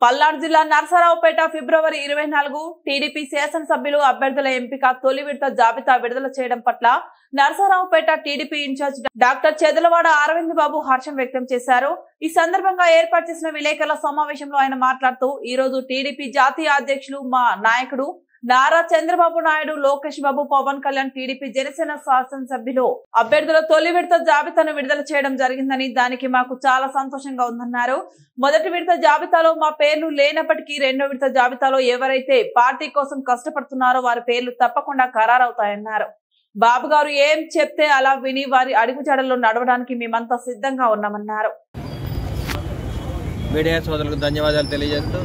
పల్నాడు జిల్లా నర్సరావుపేట ఫిబ్రవరి 24 టీడీపీ శాసనసభ్యులు అభ్యర్థుల ఎంపిక తొలి విడత జాబితా విడుదల చేయడం పట్ల నర్సరావుపేట టీడీపీ ఇన్ఛార్జ్ డాక్టర్ చెదలవాడ అరవింద్ బాబు హర్షం వ్యక్తం చేశారు। ఈ సందర్భంగా ఏర్పాటు చేసిన విలేకరుల సమావేశంలో ఆయన మాట్లాడుతూ ఈ రోజు టీడీపీ జాతీయ అధ్యక్షులు మా నాయకుడు నారా చంద్రబాబు నాయుడు, లోకేష్ బాబు, పవన్ కళ్యాణ్ టీడీపీ జనసేన శాసనసభ్యులు అభ్యర్థుల తొలి విడత జాబితాను విడుదల చేయడం జరిగిందని, దానికి మాకు చాలా సంతోషంగా ఉందన్నారు। మొదటి విడత జాబితాలో మా పేర్లు లేనప్పటికీ రెండో విడత జాబితాలో ఎవరైతే పార్టీ కోసం కష్టపడుతున్నారో వారి పేర్లు తప్పకుండా ఖరారవుతాయన్నారు। బాబు గారు ఏం చెప్తే అలా విని వారి అడుగుజాడల్లో నడవడానికి మేమంతా సిద్ధంగా ఉన్నామన్నారు। మీడియా సోదరులకు ధన్యవాదాలు తెలియజేస్తూ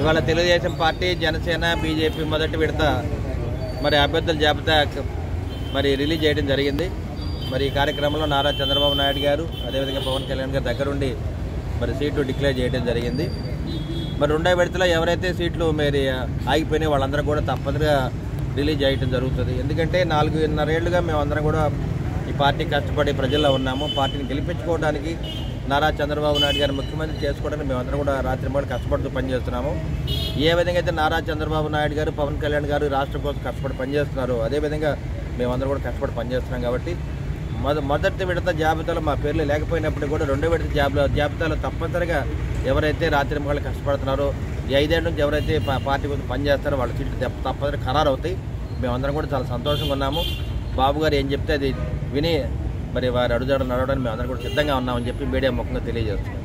ఇవాళ తెలుగుదేశం పార్టీ, జనసేన, బీజేపీ మొదటి విడత మరి అభ్యర్థుల జాబితా మరి రిలీజ్ చేయడం జరిగింది। మరి ఈ కార్యక్రమంలో నారా చంద్రబాబు నాయుడు గారు, అదేవిధంగా పవన్ కళ్యాణ్ గారు దగ్గరుండి మరి సీట్లు డిక్లేర్ చేయడం జరిగింది। మరి రెండో విడతలో ఎవరైతే సీట్లు మరి ఆగిపోయినాయి వాళ్ళందరూ కూడా తప్పనిసరిగా రిలీజ్ చేయడం జరుగుతుంది। ఎందుకంటే 4.5 ఏళ్లుగా మేమందరం కూడా ఈ పార్టీ కష్టపడి ప్రజల్లో ఉన్నాము। పార్టీని గెలిపించుకోవడానికి, నారా చంద్రబాబు నాయుడు గారు ముఖ్యమంత్రి చేసుకోవడానికి మేమందరం కూడా రాత్రింబగళ్ళు కష్టపడుతూ పనిచేస్తున్నాము। ఏ విధంగా అయితే నారా చంద్రబాబు నాయుడు గారు, పవన్ కళ్యాణ్ గారు రాష్ట్రం కోసం కష్టపడి పనిచేస్తున్నారు, అదేవిధంగా మేమందరం కూడా కష్టపడి పనిచేస్తున్నాం। కాబట్టి మొదటి విడత జాబితాలో మా పేర్లు లేకపోయినప్పటికీ కూడా రెండో విడత జాబితాలో తప్పనిసరిగా ఎవరైతే రాత్రింబగళ్ళు కష్టపడుతున్నారో, ఈ 5 ఏళ్ళ నుంచి ఎవరైతే పార్టీ కోసం పనిచేస్తారో వాళ్ళ సీట్లు తప్పనిసరిగా ఖరారు అవుతాయి। మేమందరం కూడా చాలా సంతోషంగా ఉన్నాము। బాబు గారు ఏం చెప్తే అది విని మరి వారి అడుగుజాడలు నడవడానికి మేమందరం కూడా సిద్ధంగా ఉన్నామని చెప్పి మీడియా ముఖంగా తెలియజేస్తున్నాం।